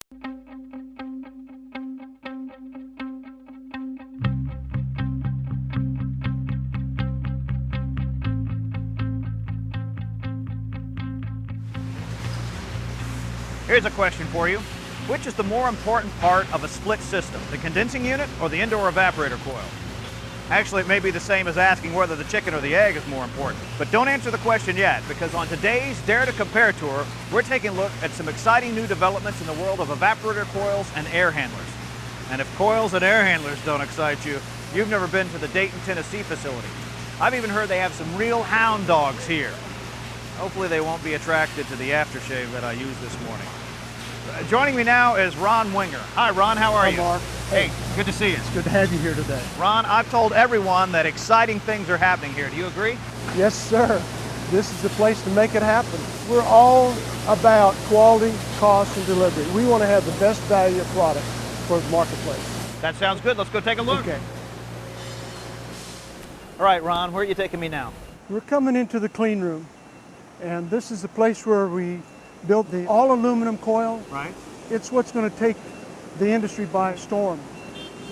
Here's a question for you. Which is the more important part of a split system, the condensing unit or the indoor evaporator coil? Actually, it may be the same as asking whether the chicken or the egg is more important. But don't answer the question yet, because on today's Dare to Compare tour, we're taking a look at some exciting new developments in the world of evaporator coils and air handlers. And if coils and air handlers don't excite you, you've never been to the Dayton, Tennessee facility. I've even heard they have some real hound dogs here. Hopefully they won't be attracted to the aftershave that I used this morning. Joining me now is Ron Winger. Hi, Ron. How are you? Mark. Hey, good to see you. It's good to have you here today. Ron, I've told everyone that exciting things are happening here. Do you agree? Yes, sir. This is the place to make it happen. We're all about quality, cost, and delivery. We want to have the best value product for the marketplace. That sounds good. Let's go take a look. Okay. All right, Ron, where are you taking me now? We're coming into the clean room, and this is the place where we built the all-aluminum coil. Right. It's what's going to take the industry by storm.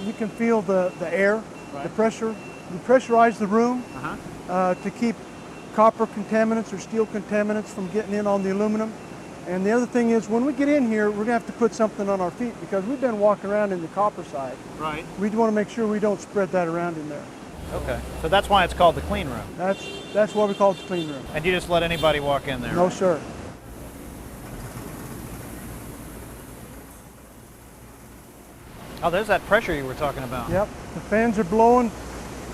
You can feel the air, right, the pressure. We pressurize the room to keep copper contaminants or steel contaminants from getting in on the aluminum. And the other thing is, when we get in here, we're going to have to put something on our feet because we've been walking around in the copper side. Right. We want to make sure we don't spread that around in there. Okay. So that's why it's called the clean room. That's why we call it the clean room. And you just let anybody walk in there? No, sir. Oh, there's that pressure you were talking about. Yep. The fans are blowing,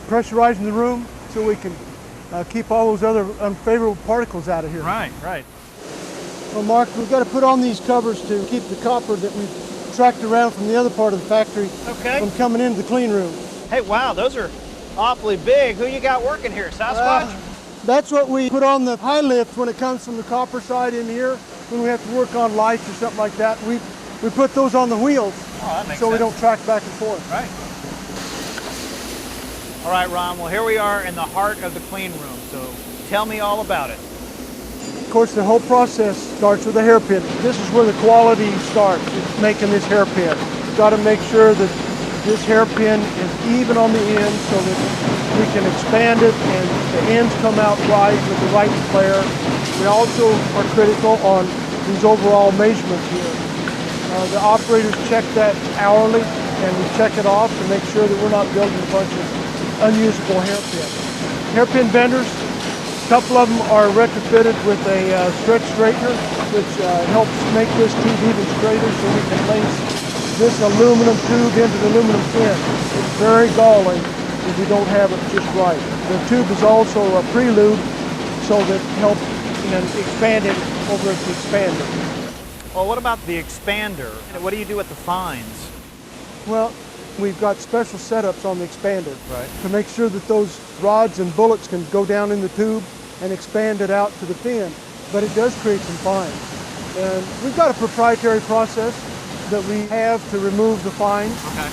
pressurizing the room so we can keep all those other unfavorable particles out of here. Right, right. Well, Mark, we've got to put on these covers to keep the copper that we've tracked around from the other part of the factory from coming into the clean room. Hey, wow, those are awfully big. Who you got working here, Sasquatch? That's what we put on the high lift when it comes from the copper side in here. When we have to work on lights or something like that, we put those on the wheels so we don't track back and forth. Right. All right, Ron, well, here we are in the heart of the clean room, so tell me all about it. Of course, the whole process starts with a hairpin. This is where the quality starts, it's making this hairpin. You've got to make sure that this hairpin is even on the end so that we can expand it and the ends come out right with the right flare. We also are critical on these overall measurements here. The operators check that hourly, and we check it off to make sure that we're not building a bunch of unusable hairpins. Hairpin benders, a couple of them are retrofitted with a stretch straightener, which helps make this tube even straighter so we can lace this aluminum tube into the aluminum fin. It's very galling if we don't have it just right. The tube is also a prelude so that it helps in expanding over the expander. Well, what about the expander? What do you do with the fines? Well, we've got special setups on the expander to make sure that those rods and bullets can go down in the tube and expand it out to the fin, but it does create some fines. And we've got a proprietary process that we have to remove the fines. Okay.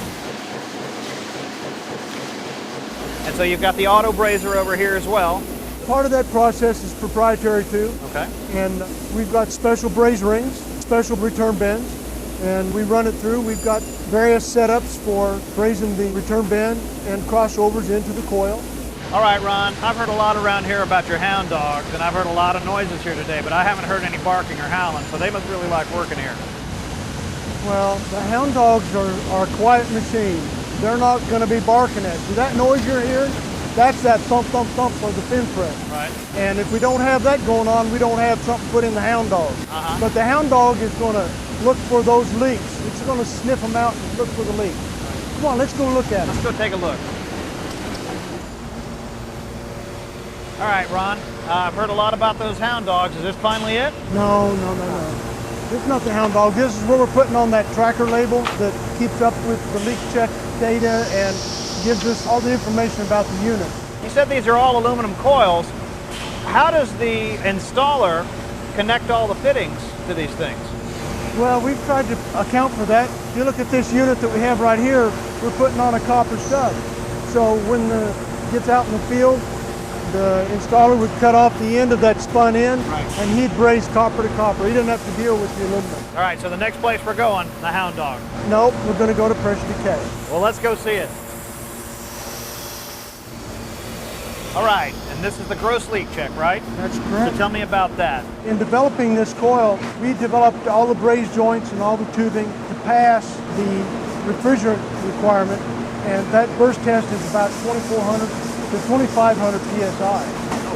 And so you've got the auto brazier over here as well. Part of that process is proprietary too. Okay. And we've got special braze rings, special return bends, and we run it through. We've got various setups for brazing the return bend and crossovers into the coil. All right, Ron, I've heard a lot around here about your hound dogs, and I've heard a lot of noises here today, but I haven't heard any barking or howling, so they must really like working here. Well, the hound dogs are quiet machines. They're not going to be barking at you. That noise you're hearing, that's that thump, thump, thump of the fin press. Right. And if we don't have that going on, we don't have something put in the hound dog. But the hound dog is going to look for those leaks. It's going to sniff them out and look for the leaks. Come on, let's go look at them. Let's go take a look. All right, Ron, I've heard a lot about those hound dogs. Is this finally it? No. This is not the hound dog. This is where we're putting on that tracker label that keeps up with the leak check data and gives us all the information about the unit. You said these are all aluminum coils. How does the installer connect all the fittings to these things? Well, we've tried to account for that. If you look at this unit that we have right here, we're putting on a copper stud. So when it gets out in the field, the installer would cut off the end of that spun end, Right. and he'd braze copper to copper. He didn't have to deal with the aluminum. All right, so the next place we're going, the Hound Dog. Nope, we're going to go to pressure decay. Well, let's go see it. All right, and this is the gross leak check, right? That's So correct. tell me about that. In developing this coil, we developed all the braze joints and all the tubing to pass the refrigerant requirement, and that burst test is about 2,400 to 2,500 psi. wow.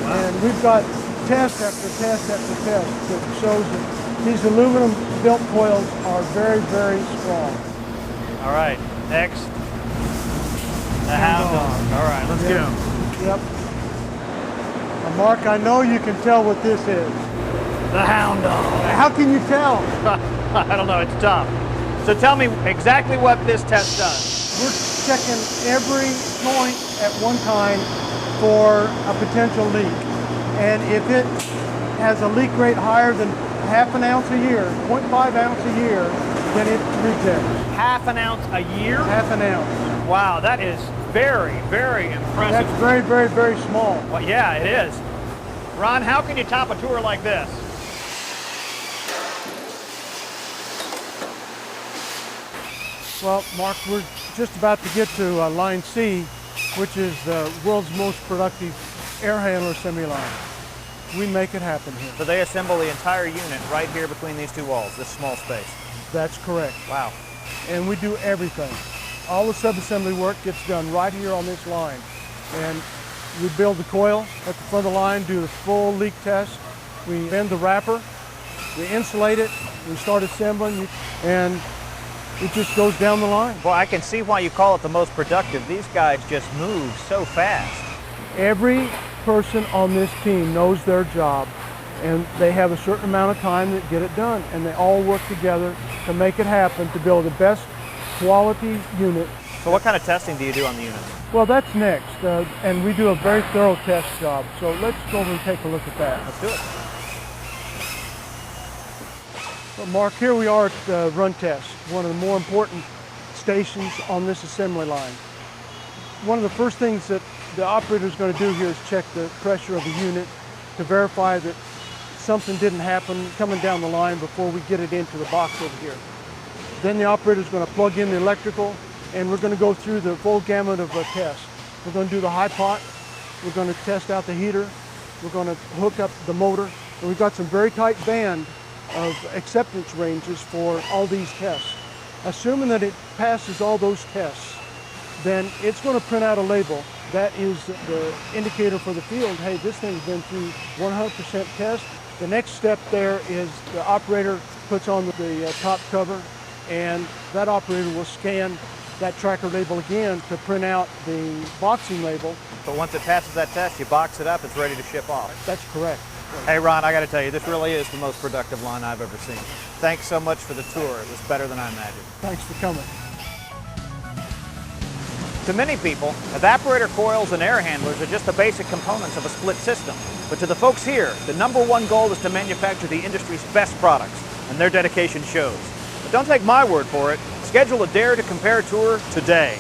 And we've got test after test after test that shows that these aluminum built coils are very, very strong. All right, next, the Hound Dog. All right, let's go. Yep. Now, Mark, I know you can tell what this is. The Hound Dog. How can you tell? I don't know, it's tough. So tell me exactly what this test does. We're checking every joint at one time for a potential leak. And if it has a leak rate higher than half an ounce a year, 0.5 ounce a year, then it rejects. Half an ounce a year? Half an ounce. Wow, that is very, very impressive. That's very, very, very small. Well, yeah, it is. Ron, how can you top a tour like this? Well, Mark, we're just about to get to line C, which is the world's most productive air handler assembly line. We make it happen here. So they assemble the entire unit right here between these two walls, this small space. That's correct. Wow. And we do everything. All the sub-assembly work gets done right here on this line. And we build the coil at the front of the line, do the full leak test. We bend the wrapper, we insulate it, we start assembling, and it just goes down the line. Well, I can see why you call it the most productive. These guys just move so fast. Every person on this team knows their job, and they have a certain amount of time to get it done, and they all work together to make it happen, to build the best quality unit. So what kind of testing do you do on the units? Well, that's next, and we do a very thorough test job. So let's go over and take a look at that. Let's do it. Well, Mark, here we are at the run test, one of the more important stations on this assembly line. One of the first things that the operator is going to do here is check the pressure of the unit to verify that something didn't happen coming down the line before we get it into the box over here. Then the operator is going to plug in the electrical, and we're going to go through the full gamut of tests. We're going to do the high pot, we're going to test out the heater, we're going to hook up the motor, and we've got some very tight band of acceptance ranges for all these tests. Assuming that it passes all those tests, then it's going to print out a label. That is the indicator for the field. Hey, this thing's been through 100% test. The next step there is the operator puts on the top cover, and that operator will scan that tracker label again to print out the boxing label. But once it passes that test, you box it up, it's ready to ship off. That's correct. Hey Ron, I got to tell you, this really is the most productive line I've ever seen. Thanks so much for the tour. It was better than I imagined. Thanks for coming. To many people, evaporator coils and air handlers are just the basic components of a split system. But to the folks here, the #1 goal is to manufacture the industry's best products, and their dedication shows. But don't take my word for it. Schedule a Dare to Compare tour today.